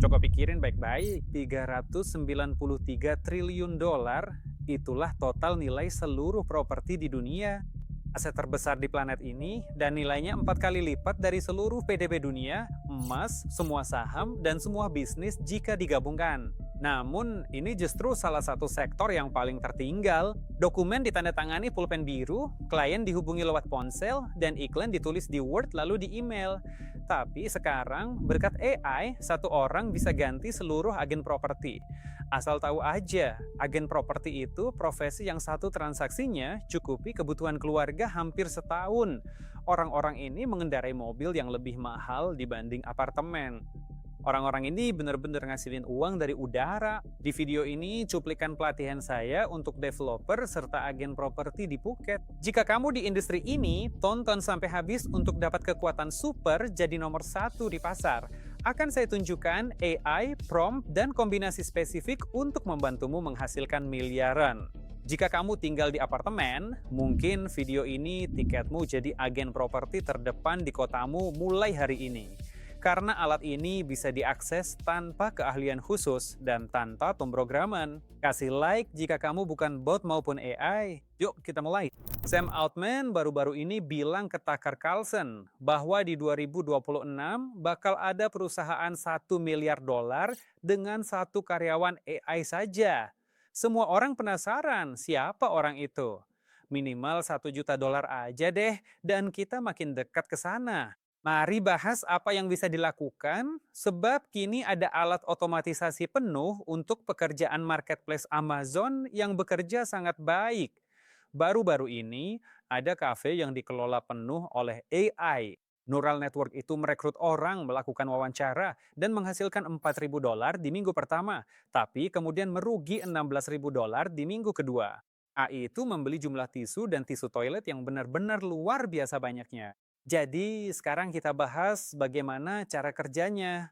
Coba pikirin baik-baik, 393 triliun dolar itulah total nilai seluruh properti di dunia. Aset terbesar di planet ini dan nilainya 4 kali lipat dari seluruh PDB dunia, emas, semua saham, dan semua bisnis jika digabungkan. Namun, ini justru salah satu sektor yang paling tertinggal. Dokumen ditandatangani pulpen biru, klien dihubungi lewat ponsel, dan iklan ditulis di Word lalu di email. Tapi sekarang, berkat AI, satu orang bisa ganti seluruh agen properti. Asal tahu aja, agen properti itu profesi yang satu transaksinya cukupi kebutuhan keluarga hampir setahun. Orang-orang ini mengendarai mobil yang lebih mahal dibanding apartemen. Orang-orang ini benar-benar ngasilin uang dari udara. Di video ini cuplikan pelatihan saya untuk developer serta agen properti di Phuket. Jika kamu di industri ini, tonton sampai habis untuk dapat kekuatan super jadi nomor satu di pasar. Akan saya tunjukkan AI, prompt, dan kombinasi spesifik untuk membantumu menghasilkan miliaran. Jika kamu tinggal di apartemen, mungkin video ini tiketmu jadi agen properti terdepan di kotamu mulai hari ini. Karena alat ini bisa diakses tanpa keahlian khusus dan tanpa pemrograman. Kasih like jika kamu bukan bot maupun AI. Yuk kita mulai. Sam Altman baru-baru ini bilang ke Tucker Carlson bahwa di 2026 bakal ada perusahaan 1 miliar dolar dengan satu karyawan AI saja. Semua orang penasaran siapa orang itu. Minimal 1 juta dolar aja deh dan kita makin dekat ke sana. Mari bahas apa yang bisa dilakukan, sebab kini ada alat otomatisasi penuh untuk pekerjaan marketplace Amazon yang bekerja sangat baik. Baru-baru ini, ada kafe yang dikelola penuh oleh AI. Neural network itu merekrut orang melakukan wawancara dan menghasilkan 4.000 dolar di minggu pertama, tapi kemudian merugi 16.000 dolar di minggu kedua. AI itu membeli jumlah tisu dan tisu toilet yang benar-benar luar biasa banyaknya. Jadi sekarang kita bahas bagaimana cara kerjanya.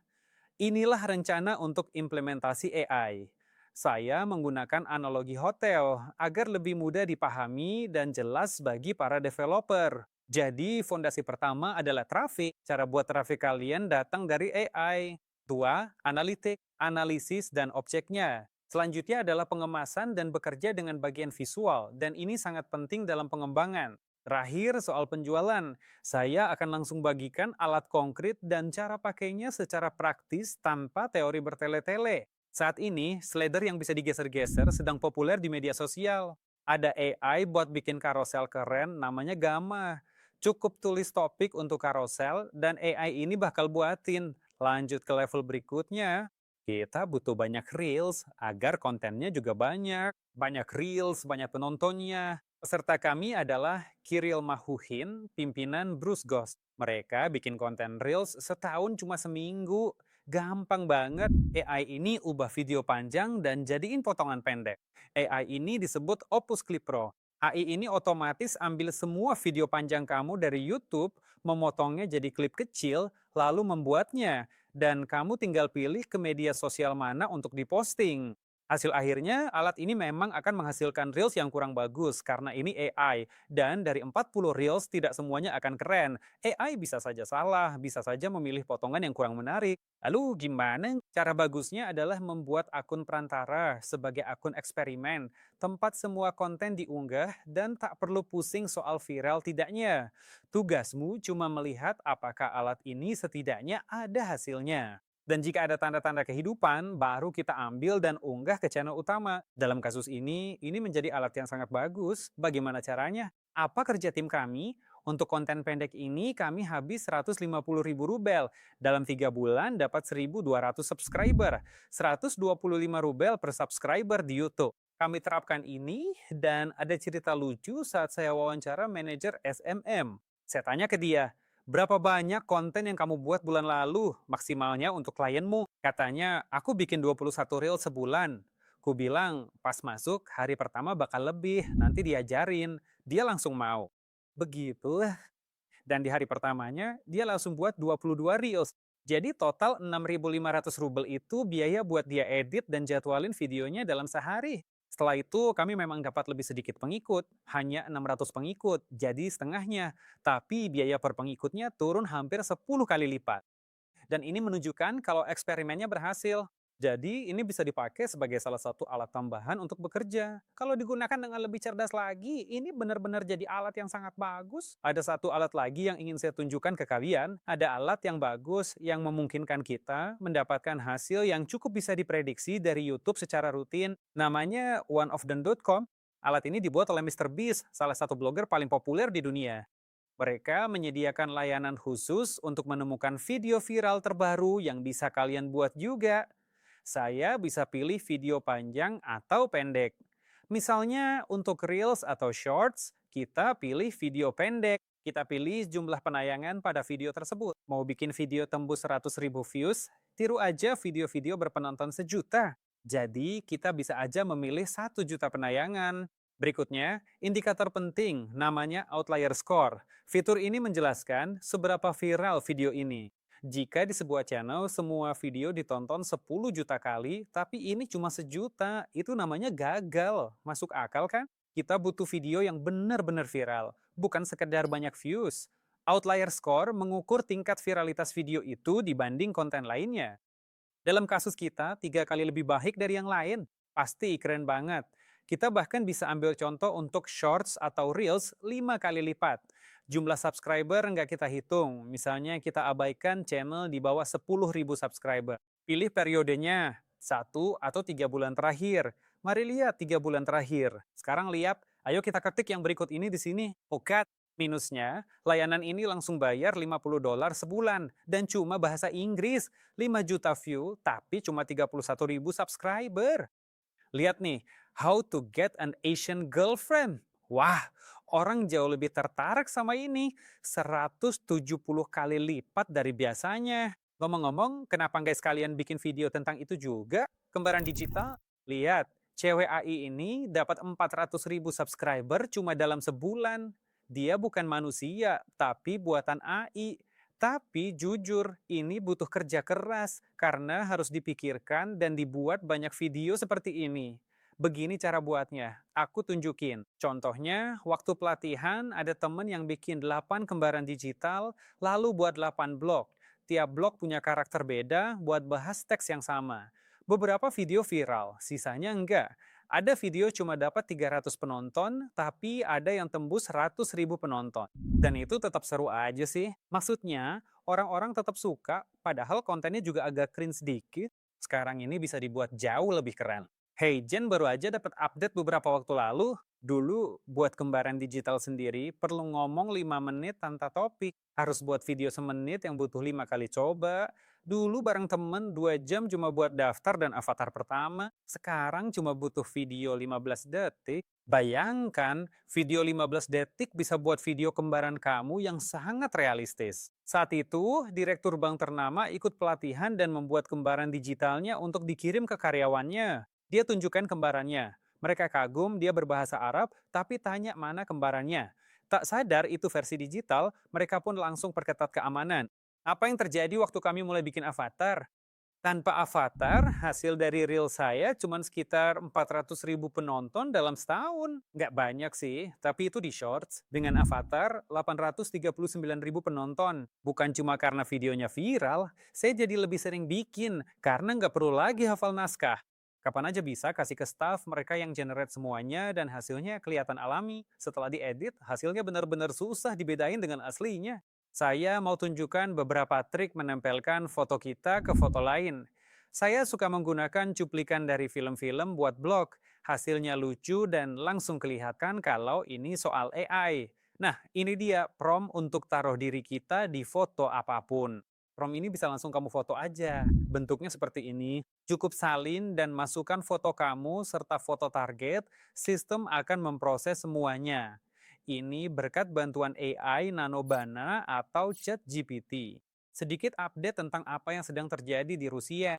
Inilah rencana untuk implementasi AI. Saya menggunakan analogi hotel agar lebih mudah dipahami dan jelas bagi para developer. Jadi fondasi pertama adalah traffic. Cara buat traffic kalian datang dari AI. Dua, analitik, analisis dan objeknya. Selanjutnya adalah pengemasan dan bekerja dengan bagian visual, dan ini sangat penting dalam pengembangan. Terakhir, soal penjualan. Saya akan langsung bagikan alat konkret dan cara pakainya secara praktis tanpa teori bertele-tele. Saat ini, slider yang bisa digeser-geser sedang populer di media sosial. Ada AI buat bikin karosel keren, namanya Gamma. Cukup tulis topik untuk karosel, dan AI ini bakal buatin. Lanjut ke level berikutnya. Kita butuh banyak reels agar kontennya juga banyak. Banyak reels, banyak penontonnya. Peserta kami adalah Kiril Mahuhin, pimpinan Bruce Ghost. Mereka bikin konten Reels setahun cuma seminggu. Gampang banget. AI ini ubah video panjang dan jadiin potongan pendek. AI ini disebut Opus Clip Pro. AI ini otomatis ambil semua video panjang kamu dari YouTube, memotongnya jadi klip kecil, lalu membuatnya. Dan kamu tinggal pilih ke media sosial mana untuk diposting. Hasil akhirnya, alat ini memang akan menghasilkan Reels yang kurang bagus karena ini AI. Dan dari 40 Reels, tidak semuanya akan keren. AI bisa saja salah, bisa saja memilih potongan yang kurang menarik. Lalu gimana? Cara bagusnya adalah membuat akun perantara sebagai akun eksperimen, tempat semua konten diunggah dan tak perlu pusing soal viral tidaknya. Tugasmu cuma melihat apakah alat ini setidaknya ada hasilnya. Dan jika ada tanda-tanda kehidupan, baru kita ambil dan unggah ke channel utama. Dalam kasus ini menjadi alat yang sangat bagus. Bagaimana caranya? Apa kerja tim kami? Untuk konten pendek ini kami habis 150.000 rubel. Dalam 3 bulan dapat 1.200 subscriber. 125 rubel per subscriber di YouTube. Kami terapkan ini dan ada cerita lucu saat saya wawancara manajer SMM. Saya tanya ke dia, berapa banyak konten yang kamu buat bulan lalu, maksimalnya untuk klienmu? Katanya, aku bikin 21 reel sebulan. Ku bilang, pas masuk, hari pertama bakal lebih, nanti diajarin. Dia langsung mau. Begitulah. Dan di hari pertamanya, dia langsung buat 22 reels. Jadi total 6.500 rubel itu biaya buat dia edit dan jadwalin videonya dalam sehari. Setelah itu kami memang dapat lebih sedikit pengikut, hanya 600 pengikut, jadi setengahnya. Tapi biaya per pengikutnya turun hampir 10 kali lipat. Dan ini menunjukkan kalau eksperimennya berhasil. Jadi ini bisa dipakai sebagai salah satu alat tambahan untuk bekerja. Kalau digunakan dengan lebih cerdas lagi, ini benar-benar jadi alat yang sangat bagus. Ada satu alat lagi yang ingin saya tunjukkan ke kalian. Ada alat yang bagus yang memungkinkan kita mendapatkan hasil yang cukup bisa diprediksi dari YouTube secara rutin. Namanya oneofthem.com. Alat ini dibuat oleh Mr. Beast, salah satu blogger paling populer di dunia. Mereka menyediakan layanan khusus untuk menemukan video viral terbaru yang bisa kalian buat juga. Saya bisa pilih video panjang atau pendek. Misalnya untuk Reels atau Shorts, kita pilih video pendek. Kita pilih jumlah penayangan pada video tersebut. Mau bikin video tembus 100.000 views, tiru aja video-video berpenonton sejuta. Jadi kita bisa aja memilih 1 juta penayangan. Berikutnya, indikator penting namanya outlier score. Fitur ini menjelaskan seberapa viral video ini. Jika di sebuah channel semua video ditonton 10 juta kali, tapi ini cuma sejuta, itu namanya gagal. Masuk akal kan? Kita butuh video yang benar-benar viral, bukan sekedar banyak views. Outlier score mengukur tingkat viralitas video itu dibanding konten lainnya. Dalam kasus kita, 3 kali lebih baik dari yang lain. Pasti keren banget. Kita bahkan bisa ambil contoh untuk shorts atau reels 5 kali lipat. Jumlah subscriber nggak kita hitung. Misalnya kita abaikan channel di bawah 10.000 subscriber. Pilih periodenya, 1 atau 3 bulan terakhir. Mari lihat 3 bulan terakhir. Sekarang lihat, ayo kita ketik yang berikut ini di sini. Oke, minusnya, layanan ini langsung bayar $50 sebulan dan cuma bahasa Inggris. 5 juta view, tapi cuma 31.000 subscriber. Lihat nih, how to get an Asian girlfriend. Wah, orang jauh lebih tertarik sama ini. 170 kali lipat dari biasanya. Ngomong-ngomong, kenapa nggak sekalian bikin video tentang itu juga? Kembaran digital? Lihat, cewek AI ini dapat 400.000 subscriber cuma dalam sebulan. Dia bukan manusia, tapi buatan AI. Tapi jujur, ini butuh kerja keras karena harus dipikirkan dan dibuat banyak video seperti ini. Begini cara buatnya, aku tunjukin. Contohnya, waktu pelatihan ada temen yang bikin 8 kembaran digital, lalu buat 8 blog. Tiap blog punya karakter beda buat bahas teks yang sama. Beberapa video viral, sisanya enggak. Ada video cuma dapat 300 penonton, tapi ada yang tembus 100.000 penonton. Dan itu tetap seru aja sih. Maksudnya, orang-orang tetap suka, padahal kontennya juga agak cringe sedikit. Sekarang ini bisa dibuat jauh lebih keren. Hey, Jen baru aja dapat update beberapa waktu lalu. Dulu, buat kembaran digital sendiri, perlu ngomong 5 menit tanpa topik. Harus buat video semenit yang butuh 5 kali coba. Dulu bareng temen 2 jam cuma buat daftar dan avatar pertama. Sekarang cuma butuh video 15 detik. Bayangkan, video 15 detik bisa buat video kembaran kamu yang sangat realistis. Saat itu, direktur bank ternama ikut pelatihan dan membuat kembaran digitalnya untuk dikirim ke karyawannya. Dia tunjukkan kembarannya. Mereka kagum dia berbahasa Arab, tapi tanya mana kembarannya. Tak sadar itu versi digital, mereka pun langsung perketat keamanan. Apa yang terjadi waktu kami mulai bikin avatar? Tanpa avatar, hasil dari reel saya cuma sekitar 400.000 penonton dalam setahun. Nggak banyak sih, tapi itu di shorts. Dengan avatar, 839.000 penonton. Bukan cuma karena videonya viral, saya jadi lebih sering bikin karena nggak perlu lagi hafal naskah. Kapan aja bisa kasih ke staff mereka yang generate semuanya dan hasilnya kelihatan alami. Setelah diedit, hasilnya benar-benar susah dibedain dengan aslinya. Saya mau tunjukkan beberapa trik menempelkan foto kita ke foto lain. Saya suka menggunakan cuplikan dari film-film buat blog. Hasilnya lucu dan langsung kelihatan kalau ini soal AI. Nah, ini dia prompt untuk taruh diri kita di foto apapun. Prompt ini bisa langsung kamu foto aja. Bentuknya seperti ini. Cukup salin dan masukkan foto kamu serta foto target, sistem akan memproses semuanya. Ini berkat bantuan AI Nanobana atau ChatGPT. Sedikit update tentang apa yang sedang terjadi di Rusia.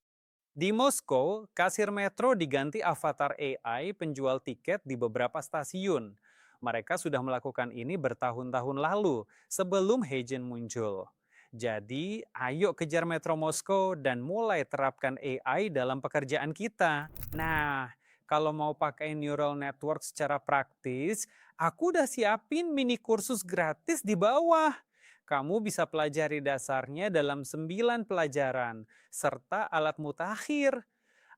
Di Moskow, kasir metro diganti avatar AI penjual tiket di beberapa stasiun. Mereka sudah melakukan ini bertahun-tahun lalu, sebelum Heijin muncul. Jadi, ayo kejar Metro Moskow dan mulai terapkan AI dalam pekerjaan kita. Nah, kalau mau pakai neural network secara praktis, aku udah siapin mini kursus gratis di bawah. Kamu bisa pelajari dasarnya dalam 9 pelajaran, serta alat mutakhir.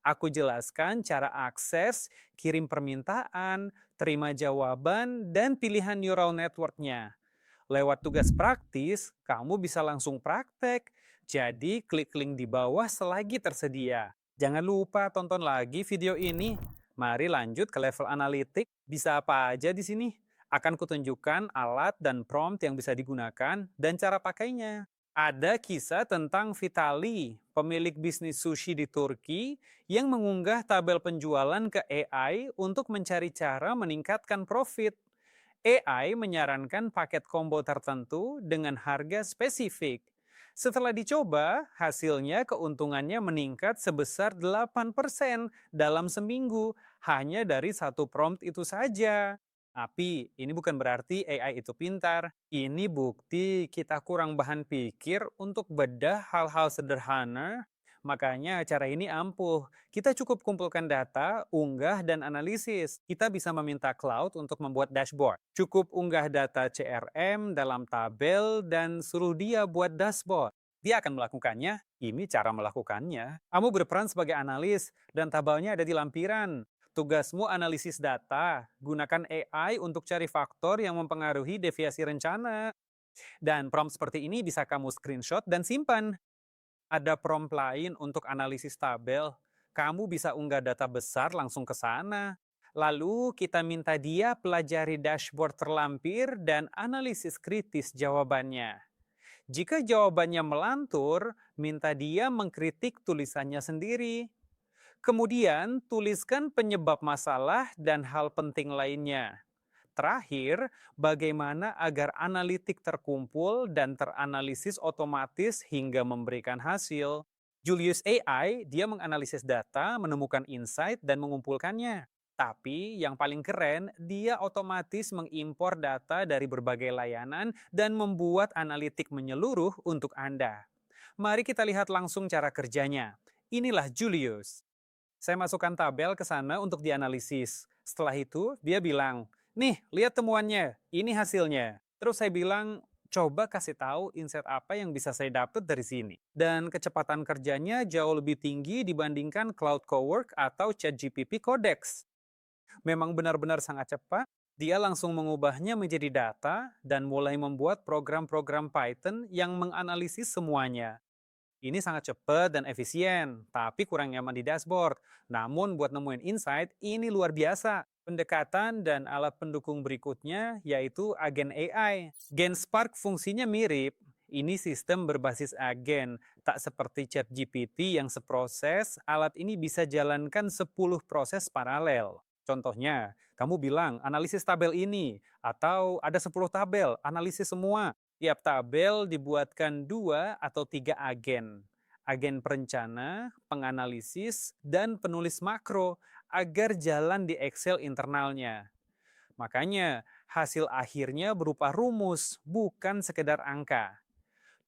Aku jelaskan cara akses, kirim permintaan, terima jawaban, dan pilihan neural network-nya. Lewat tugas praktis, kamu bisa langsung praktek. Jadi, klik link di bawah selagi tersedia. Jangan lupa tonton lagi video ini. Mari lanjut ke level analitik. Bisa apa aja di sini? Akan kutunjukkan alat dan prompt yang bisa digunakan dan cara pakainya. Ada kisah tentang Vitali, pemilik bisnis sushi di Turki, yang mengunggah tabel penjualan ke AI untuk mencari cara meningkatkan profit. AI menyarankan paket combo tertentu dengan harga spesifik. Setelah dicoba, hasilnya keuntungannya meningkat sebesar 8% dalam seminggu hanya dari satu prompt itu saja. Tapi ini bukan berarti AI itu pintar. Ini bukti kita kurang bahan pikir untuk bedah hal-hal sederhana. Makanya cara ini ampuh. Kita cukup kumpulkan data, unggah, dan analisis. Kita bisa meminta cloud untuk membuat dashboard. Cukup unggah data CRM dalam tabel dan suruh dia buat dashboard. Dia akan melakukannya. Ini cara melakukannya. Kamu berperan sebagai analis dan tabelnya ada di lampiran. Tugasmu analisis data. Gunakan AI untuk cari faktor yang mempengaruhi deviasi rencana. Dan prompt seperti ini bisa kamu screenshot dan simpan. Ada prompt lain untuk analisis tabel. Kamu bisa unggah data besar langsung ke sana. Lalu kita minta dia pelajari dashboard terlampir dan analisis kritis jawabannya. Jika jawabannya melantur, minta dia mengkritik tulisannya sendiri. Kemudian tuliskan penyebab masalah dan hal penting lainnya. Terakhir, bagaimana agar analitik terkumpul dan teranalisis otomatis hingga memberikan hasil. Julius AI, dia menganalisis data, menemukan insight, dan mengumpulkannya. Tapi yang paling keren, dia otomatis mengimpor data dari berbagai layanan dan membuat analitik menyeluruh untuk Anda. Mari kita lihat langsung cara kerjanya. Inilah Julius. Saya masukkan tabel ke sana untuk dianalisis. Setelah itu, dia bilang, nih, lihat temuannya, ini hasilnya. Terus saya bilang, coba kasih tahu insight apa yang bisa saya dapat dari sini. Dan kecepatan kerjanya jauh lebih tinggi dibandingkan Cloud Cowork atau ChatGPT Codex. Memang benar-benar sangat cepat, dia langsung mengubahnya menjadi data dan mulai membuat program-program Python yang menganalisis semuanya. Ini sangat cepat dan efisien, tapi kurang nyaman di dashboard. Namun buat nemuin insight, ini luar biasa. Pendekatan dan alat pendukung berikutnya yaitu agen AI. GenSpark fungsinya mirip. Ini sistem berbasis agen, tak seperti ChatGPT yang seproses, alat ini bisa jalankan 10 proses paralel. Contohnya, kamu bilang analisis tabel ini, atau ada 10 tabel, analisis semua. Tiap tabel dibuatkan 2 atau 3 agen. Agen perencana, penganalisis, dan penulis makro agar jalan di Excel internalnya. Makanya hasil akhirnya berupa rumus, bukan sekedar angka.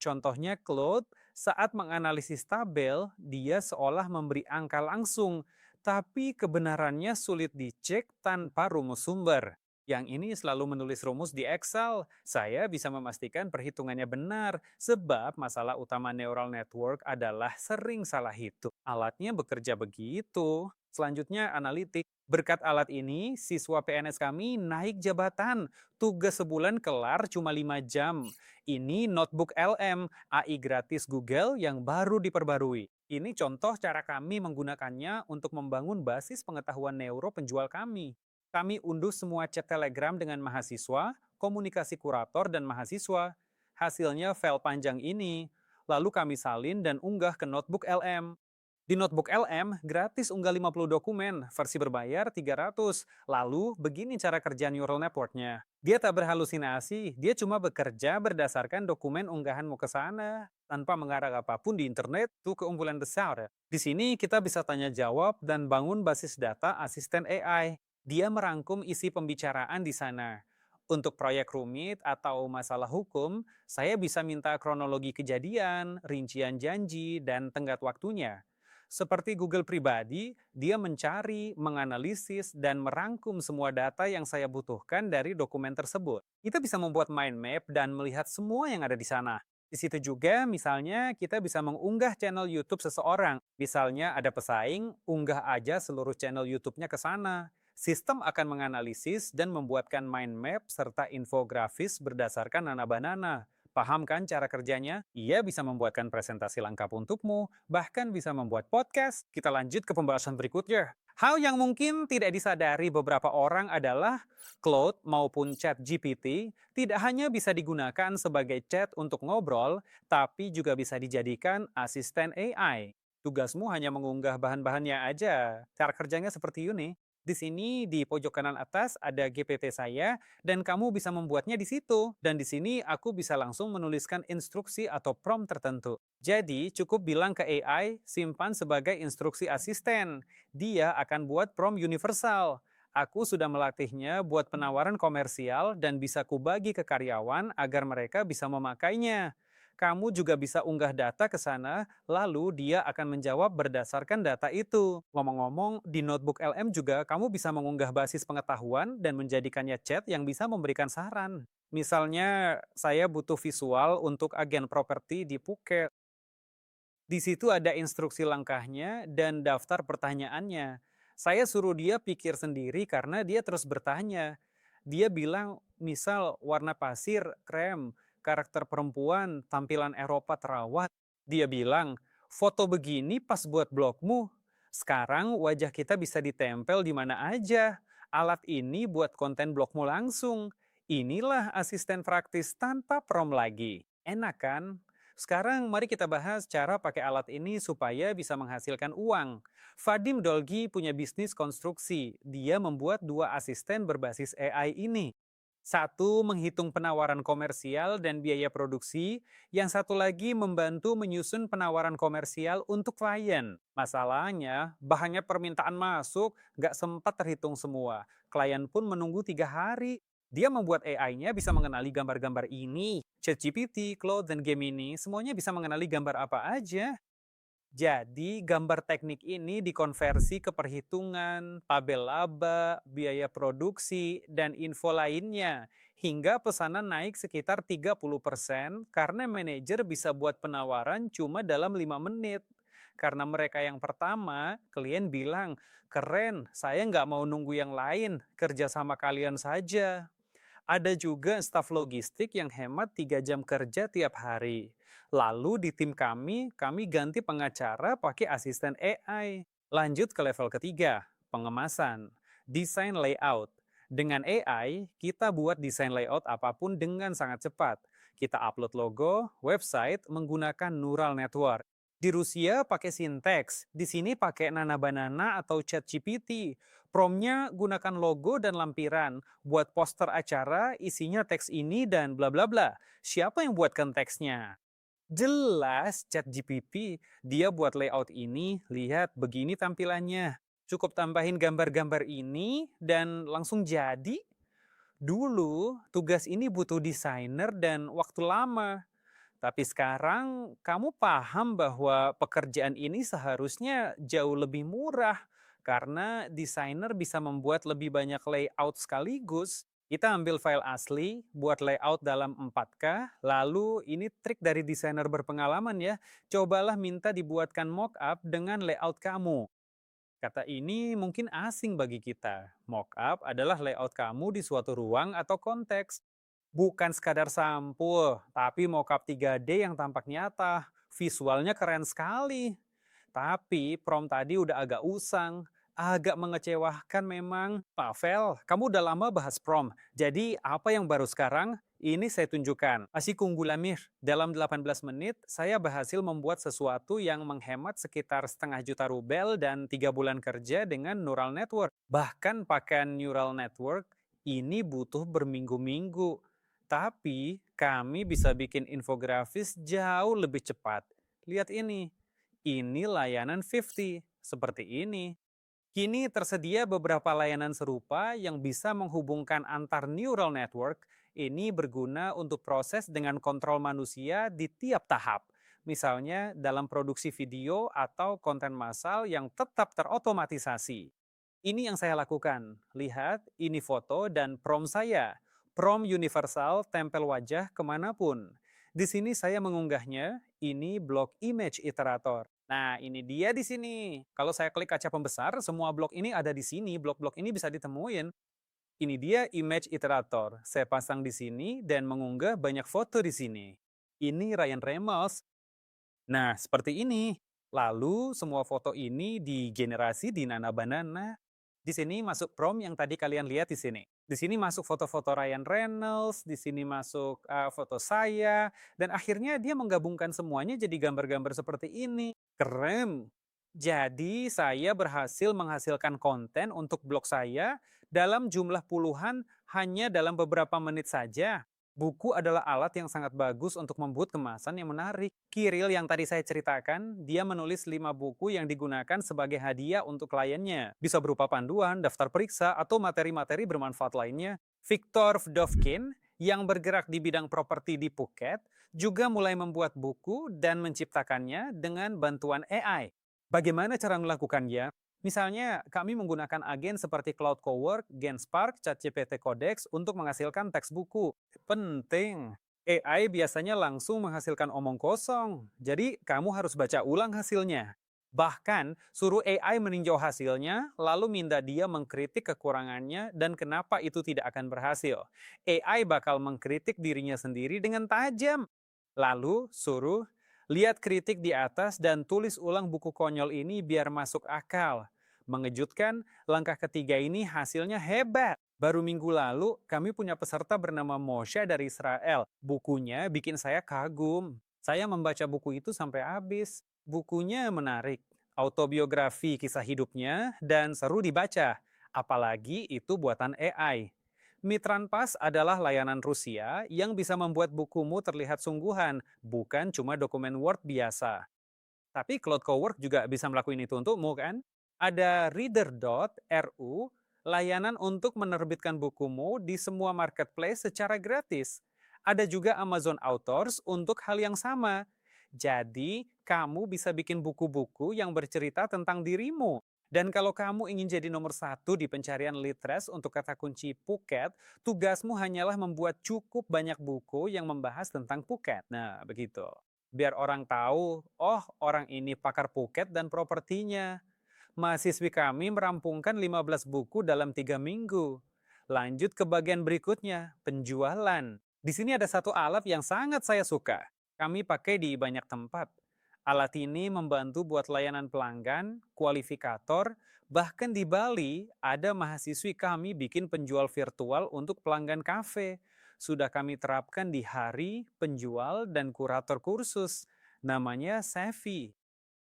Contohnya Claude, saat menganalisis tabel, dia seolah memberi angka langsung, tapi kebenarannya sulit dicek tanpa rumus sumber. Yang ini selalu menulis rumus di Excel. Saya bisa memastikan perhitungannya benar, sebab masalah utama neural network adalah sering salah hitung. Alatnya bekerja begitu. Selanjutnya analitik. Berkat alat ini, siswa PNS kami naik jabatan. Tugas sebulan kelar cuma 5 jam. Ini Notebook LM, AI gratis Google yang baru diperbarui. Ini contoh cara kami menggunakannya untuk membangun basis pengetahuan neuro penjual kami. Kami unduh semua chat Telegram dengan mahasiswa, komunikasi kurator dan mahasiswa. Hasilnya file panjang ini. Lalu kami salin dan unggah ke Notebook LM. Di Notebook LM, gratis unggah 50 dokumen, versi berbayar 300. Lalu, begini cara kerja neural network-nya. Dia tak berhalusinasi, dia cuma bekerja berdasarkan dokumen unggahanmu ke sana. Tanpa mengarah apapun di internet, itu keunggulan besar. Di sini kita bisa tanya jawab dan bangun basis data asisten AI. Dia merangkum isi pembicaraan di sana. Untuk proyek rumit atau masalah hukum, saya bisa minta kronologi kejadian, rincian janji, dan tenggat waktunya. Seperti Google pribadi, dia mencari, menganalisis, dan merangkum semua data yang saya butuhkan dari dokumen tersebut. Kita bisa membuat mind map dan melihat semua yang ada di sana. Di situ juga, misalnya, kita bisa mengunggah channel YouTube seseorang. Misalnya ada pesaing, unggah aja seluruh channel YouTube-nya ke sana. Sistem akan menganalisis dan membuatkan mind map serta infografis berdasarkan Nana Banana. Paham kan cara kerjanya? Ia bisa membuatkan presentasi lengkap untukmu, bahkan bisa membuat podcast. Kita lanjut ke pembahasan berikutnya. Hal yang mungkin tidak disadari beberapa orang adalah Claude maupun ChatGPT tidak hanya bisa digunakan sebagai chat untuk ngobrol, tapi juga bisa dijadikan asisten AI. Tugasmu hanya mengunggah bahan-bahannya aja. Cara kerjanya seperti ini. Di sini di pojok kanan atas ada GPT saya dan kamu bisa membuatnya di situ. Dan di sini aku bisa langsung menuliskan instruksi atau prompt tertentu. Jadi cukup bilang ke AI, simpan sebagai instruksi asisten. Dia akan buat prompt universal. Aku sudah melatihnya buat penawaran komersial dan bisa kubagi ke karyawan agar mereka bisa memakainya. Kamu juga bisa unggah data ke sana, lalu dia akan menjawab berdasarkan data itu. Ngomong-ngomong, di Notebook LM juga kamu bisa mengunggah basis pengetahuan dan menjadikannya chat yang bisa memberikan saran. Misalnya, saya butuh visual untuk agen properti di Phuket. Di situ ada instruksi langkahnya dan daftar pertanyaannya. Saya suruh dia pikir sendiri karena dia terus bertanya. Dia bilang, misal warna pasir, krem, karakter perempuan, tampilan Eropa terawat. Dia bilang, foto begini pas buat blogmu. Sekarang wajah kita bisa ditempel di mana aja. Alat ini buat konten blogmu langsung. Inilah asisten praktis tanpa prom lagi. Enak kan? Sekarang mari kita bahas cara pakai alat ini supaya bisa menghasilkan uang. Vadim Dolgi punya bisnis konstruksi. Dia membuat dua asisten berbasis AI ini. Satu menghitung penawaran komersial dan biaya produksi, yang satu lagi membantu menyusun penawaran komersial untuk klien. Masalahnya, bahannya permintaan masuk, nggak sempat terhitung semua. Klien pun menunggu 3 hari. Dia membuat AI-nya bisa mengenali gambar-gambar ini. ChatGPT, Claude, dan Gemini semuanya bisa mengenali gambar apa aja. Jadi, gambar teknik ini dikonversi ke perhitungan, tabel laba, biaya produksi, dan info lainnya. Hingga pesanan naik sekitar 30% karena manajer bisa buat penawaran cuma dalam 5 menit. Karena mereka yang pertama, klien bilang, keren, saya nggak mau nunggu yang lain, kerja sama kalian saja. Ada juga staf logistik yang hemat 3 jam kerja tiap hari. Lalu di tim kami ganti pengacara pakai asisten AI. Lanjut ke level ketiga, pengemasan. Desain layout. Dengan AI, kita buat desain layout apapun dengan sangat cepat. Kita upload logo, website menggunakan neural network. Di Rusia pakai Syntex, di sini pakai Nana Banana atau ChatGPT. Promptnya gunakan logo dan lampiran. Buat poster acara, isinya teks ini dan bla bla bla. Siapa yang buatkan teksnya? Jelas ChatGPT, dia buat layout ini, lihat begini tampilannya. Cukup tambahin gambar-gambar ini dan langsung jadi. Dulu, tugas ini butuh desainer dan waktu lama. Tapi sekarang kamu paham bahwa pekerjaan ini seharusnya jauh lebih murah karena desainer bisa membuat lebih banyak layout sekaligus. Kita ambil file asli, buat layout dalam 4K, lalu ini trik dari desainer berpengalaman ya. Cobalah minta dibuatkan mockup dengan layout kamu. Kata ini mungkin asing bagi kita. Mockup adalah layout kamu di suatu ruang atau konteks. Bukan sekadar sampul, tapi mockup 3D yang tampak nyata. Visualnya keren sekali. Tapi prompt tadi udah agak usang. Agak mengecewakan memang. Pavel, kamu udah lama bahas prompt. Jadi apa yang baru sekarang? Ini saya tunjukkan. Asikuнгуlamir, dalam 18 menit saya berhasil membuat sesuatu yang menghemat sekitar setengah juta rubel dan 3 bulan kerja dengan neural network. Bahkan pakai neural network, ini butuh berminggu-minggu. Tapi kami bisa bikin infografis jauh lebih cepat. Lihat ini layanan 50, seperti ini. Kini tersedia beberapa layanan serupa yang bisa menghubungkan antar neural network. Ini berguna untuk proses dengan kontrol manusia di tiap tahap. misalnya dalam produksi video atau konten massal yang tetap terotomatisasi. Ini yang saya lakukan. Lihat, ini foto dan prompt saya. Prompt universal tempel wajah kemanapun. Di sini saya mengunggahnya, ini blok image iterator. Nah, ini dia di sini. Kalau saya klik kaca pembesar, semua blok ini ada di sini. Blok-blok ini bisa ditemuin. Ini dia image iterator. Saya pasang di sini dan mengunggah banyak foto di sini. Ini Ryan Reynolds. Nah, seperti ini. Lalu semua foto ini digenerasi di Nana Banana. Di sini masuk prompt yang tadi kalian lihat di sini. Di sini masuk foto-foto Ryan Reynolds, di sini masuk foto saya, dan akhirnya dia menggabungkan semuanya jadi gambar-gambar seperti ini. Keren! Jadi saya berhasil menghasilkan konten untuk blog saya dalam jumlah puluhan hanya dalam beberapa menit saja. Buku adalah alat yang sangat bagus untuk membuat kemasan yang menarik. Kiril yang tadi saya ceritakan, dia menulis 5 buku yang digunakan sebagai hadiah untuk kliennya. Bisa berupa panduan, daftar periksa, atau materi-materi bermanfaat lainnya. Viktor Vdovkin, yang bergerak di bidang properti di Phuket, juga mulai membuat buku dan menciptakannya dengan bantuan AI. Bagaimana cara melakukannya? Misalnya, kami menggunakan agen seperti Cloud Cowork, Genspark, ChatGPT Codex untuk menghasilkan teks buku. Penting. AI biasanya langsung menghasilkan omong kosong, jadi kamu harus baca ulang hasilnya. Bahkan, suruh AI meninjau hasilnya, lalu minta dia mengkritik kekurangannya dan kenapa itu tidak akan berhasil. AI bakal mengkritik dirinya sendiri dengan tajam. Lalu, suruh lihat kritik di atas dan tulis ulang buku konyol ini biar masuk akal. Mengejutkan, langkah ketiga ini hasilnya hebat. Baru minggu lalu, kami punya peserta bernama Moshe dari Israel. Bukunya bikin saya kagum. Saya membaca buku itu sampai habis. Bukunya menarik, autobiografi kisah hidupnya, dan seru dibaca. Apalagi itu buatan AI. Mitranpas adalah layanan Rusia yang bisa membuat bukumu terlihat sungguhan, bukan cuma dokumen Word biasa. Tapi Cloud Cowork juga bisa melakukan itu untukmu kan? Ada Reader.ru, layanan untuk menerbitkan bukumu di semua marketplace secara gratis. Ada juga Amazon Authors untuk hal yang sama. Jadi, kamu bisa bikin buku-buku yang bercerita tentang dirimu. Dan kalau kamu ingin jadi nomor 1 di pencarian Litres untuk kata kunci Phuket, tugasmu hanyalah membuat cukup banyak buku yang membahas tentang Phuket. Nah, begitu. Biar orang tahu, oh orang ini pakar Phuket dan propertinya. Mahasiswi kami merampungkan 15 buku dalam 3 minggu. Lanjut ke bagian berikutnya, penjualan. Di sini ada satu alat yang sangat saya suka. Kami pakai di banyak tempat. Alat ini membantu buat layanan pelanggan, kualifikator, bahkan di Bali ada mahasiswi kami bikin penjual virtual untuk pelanggan kafe. Sudah kami terapkan di hari, penjual, dan kurator kursus. Namanya Sevi.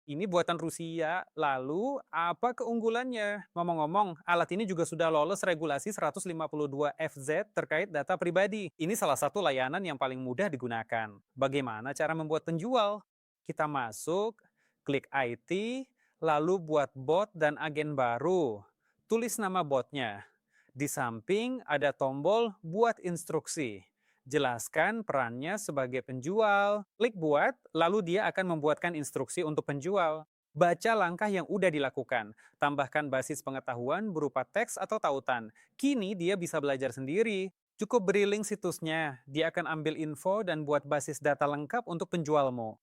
Ini buatan Rusia, lalu apa keunggulannya? Ngomong-ngomong, alat ini juga sudah lolos regulasi 152 FZ terkait data pribadi. Ini salah satu layanan yang paling mudah digunakan. Bagaimana cara membuat penjual? Kita masuk, klik IT, lalu buat bot dan agen baru. Tulis nama botnya. Di samping ada tombol buat instruksi. Jelaskan perannya sebagai penjual. Klik buat, lalu dia akan membuatkan instruksi untuk penjual. Baca langkah yang udah dilakukan. Tambahkan basis pengetahuan berupa teks atau tautan. Kini dia bisa belajar sendiri. Cukup beri link situsnya. Dia akan ambil info dan buat basis data lengkap untuk penjualmu.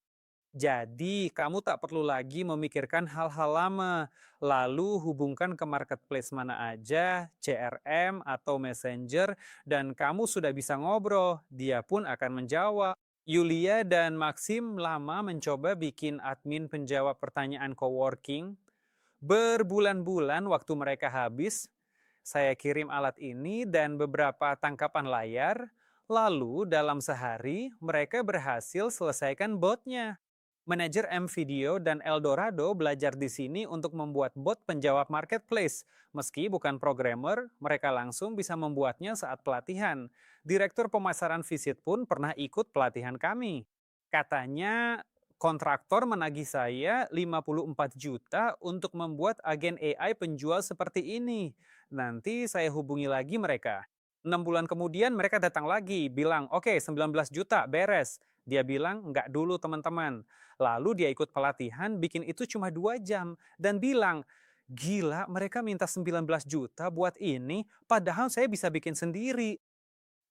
Jadi, kamu tak perlu lagi memikirkan hal-hal lama, lalu hubungkan ke marketplace mana aja, CRM atau Messenger, dan kamu sudah bisa ngobrol. Dia pun akan menjawab. Yulia dan Maxim lama mencoba bikin admin penjawab pertanyaan coworking. Berbulan-bulan waktu mereka habis, saya kirim alat ini dan beberapa tangkapan layar, lalu dalam sehari mereka berhasil selesaikan botnya. Manajer M-Video dan Eldorado belajar di sini untuk membuat bot penjawab marketplace. Meski bukan programmer, mereka langsung bisa membuatnya saat pelatihan. Direktur pemasaran Visit pun pernah ikut pelatihan kami. Katanya kontraktor menagih saya 54 juta untuk membuat agen AI penjual seperti ini. Nanti saya hubungi lagi mereka. 6 bulan kemudian mereka datang lagi, bilang, oke 19 juta, beres. Dia bilang, "Nggak dulu teman-teman." Lalu dia ikut pelatihan, bikin itu cuma 2 jam, dan bilang, "Gila, mereka minta 19 juta buat ini, padahal saya bisa bikin sendiri."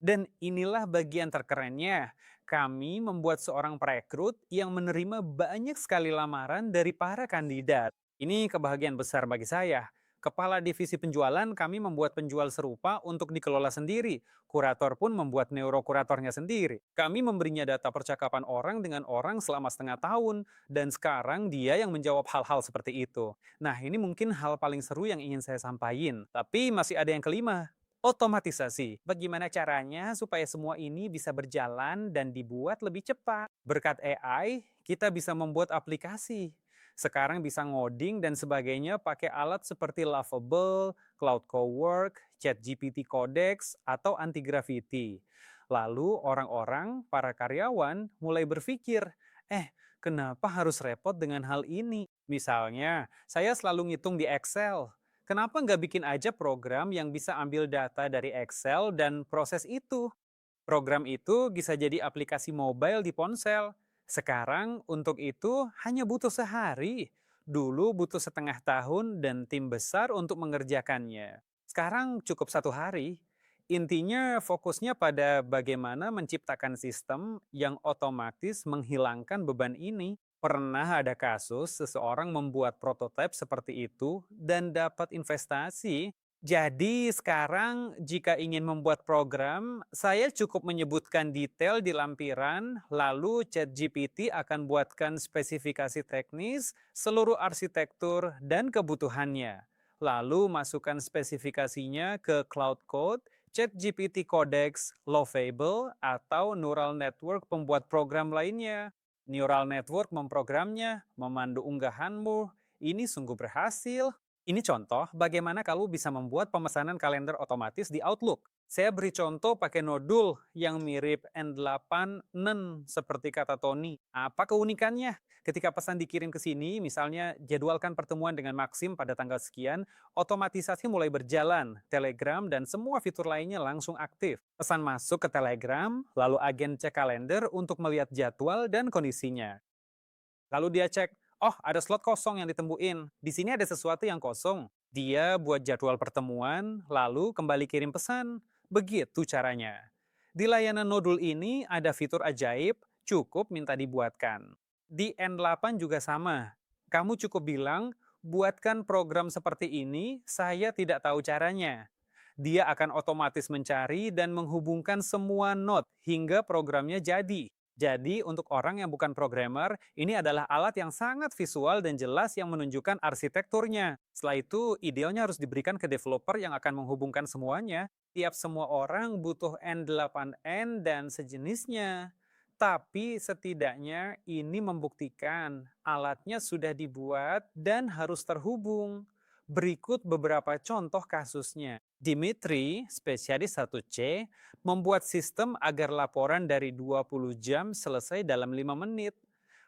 Dan inilah bagian terkerennya. Kami membuat seorang perekrut yang menerima banyak sekali lamaran dari para kandidat. Ini kebahagiaan besar bagi saya. Kepala divisi penjualan kami membuat penjual serupa untuk dikelola sendiri. Kurator pun membuat neurokuratornya sendiri. Kami memberinya data percakapan orang dengan orang selama setengah tahun. Dan sekarang dia yang menjawab hal-hal seperti itu. Nah, ini mungkin hal paling seru yang ingin saya sampaikan. Tapi masih ada yang kelima, otomatisasi. Bagaimana caranya supaya semua ini bisa berjalan dan dibuat lebih cepat? Berkat AI, kita bisa membuat aplikasi. Sekarang bisa ngoding dan sebagainya pakai alat seperti Lovable, Cloud Cowork, ChatGPT Codex, atau Anti-Gravity. Lalu orang-orang, para karyawan, mulai berpikir, kenapa harus repot dengan hal ini? Misalnya, saya selalu ngitung di Excel. Kenapa nggak bikin aja program yang bisa ambil data dari Excel dan proses itu? Program itu bisa jadi aplikasi mobile di ponsel. Sekarang untuk itu hanya butuh sehari. Dulu butuh setengah tahun dan tim besar untuk mengerjakannya. Sekarang cukup 1 hari. Intinya fokusnya pada bagaimana menciptakan sistem yang otomatis menghilangkan beban ini. Pernah ada kasus seseorang membuat prototipe seperti itu dan dapat investasi. Jadi sekarang jika ingin membuat program, saya cukup menyebutkan detail di lampiran, lalu ChatGPT akan buatkan spesifikasi teknis, seluruh arsitektur, dan kebutuhannya. Lalu masukkan spesifikasinya ke Cloud Code, ChatGPT Codex, Lovable, atau Neural Network pembuat program lainnya. Neural Network memprogramnya, memandu unggahanmu. Ini sungguh berhasil. Ini contoh bagaimana kamu bisa membuat pemesanan kalender otomatis di Outlook. Saya beri contoh pakai nodul yang mirip N8Nen seperti kata Tony. Apa keunikannya? Ketika pesan dikirim ke sini, misalnya jadwalkan pertemuan dengan Maxim pada tanggal sekian, otomatisasi mulai berjalan. Telegram dan semua fitur lainnya langsung aktif. Pesan masuk ke Telegram, lalu agen cek kalender untuk melihat jadwal dan kondisinya. Lalu dia cek, oh ada slot kosong yang ditembuin. Di sini ada sesuatu yang kosong. Dia buat jadwal pertemuan, lalu kembali kirim pesan. Begitu caranya. Di layanan nodul ini ada fitur ajaib, cukup minta dibuatkan. Di N8 juga sama. Kamu cukup bilang, buatkan program seperti ini, saya tidak tahu caranya. Dia akan otomatis mencari dan menghubungkan semua node hingga programnya jadi. Jadi, untuk orang yang bukan programmer, ini adalah alat yang sangat visual dan jelas yang menunjukkan arsitekturnya. Setelah itu, idealnya harus diberikan ke developer yang akan menghubungkan semuanya. Tiap semua orang butuh N8N dan sejenisnya. Tapi setidaknya ini membuktikan alatnya sudah dibuat dan harus terhubung. Berikut beberapa contoh kasusnya. Dimitri, spesialis 1C, membuat sistem agar laporan dari 20 jam selesai dalam 5 menit.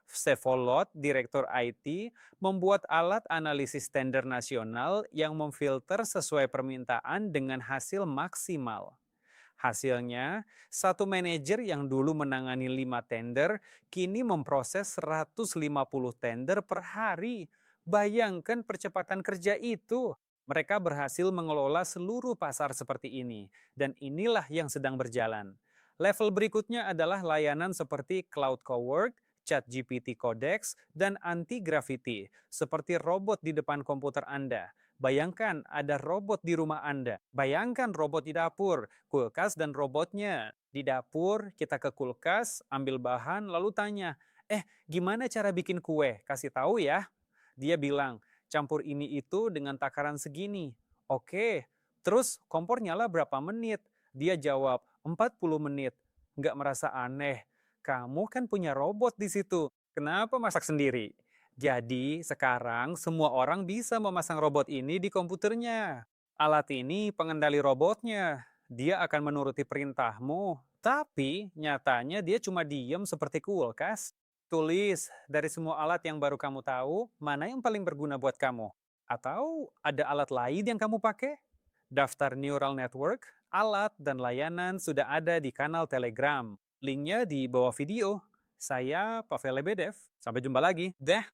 Vsevolod, direktur IT, membuat alat analisis tender nasional yang memfilter sesuai permintaan dengan hasil maksimal. Hasilnya, satu manajer yang dulu menangani 5 tender, kini memproses 150 tender per hari. Bayangkan percepatan kerja itu. Mereka berhasil mengelola seluruh pasar seperti ini, dan inilah yang sedang berjalan. Level berikutnya adalah layanan seperti Cloud Cowork, ChatGPT Codex, dan Anti-Gravity, seperti robot di depan komputer Anda. Bayangkan ada robot di rumah Anda. Bayangkan robot di dapur, kulkas dan robotnya. Di dapur, kita ke kulkas, ambil bahan, lalu tanya, gimana cara bikin kue? Kasih tahu ya. Dia bilang, campur ini itu dengan takaran segini. Oke, terus kompor nyala berapa menit? Dia jawab, 40 menit. Nggak merasa aneh. Kamu kan punya robot di situ. Kenapa masak sendiri? Jadi sekarang semua orang bisa memasang robot ini di komputernya. Alat ini pengendali robotnya. Dia akan menuruti perintahmu. Tapi nyatanya dia cuma diem seperti kulkas. Tulis dari semua alat yang baru kamu tahu, mana yang paling berguna buat kamu? Atau ada alat lain yang kamu pakai? Daftar neural network, alat, dan layanan sudah ada di kanal Telegram. Linknya di bawah video. Saya Pavel Lebedev. Sampai jumpa lagi. Dah.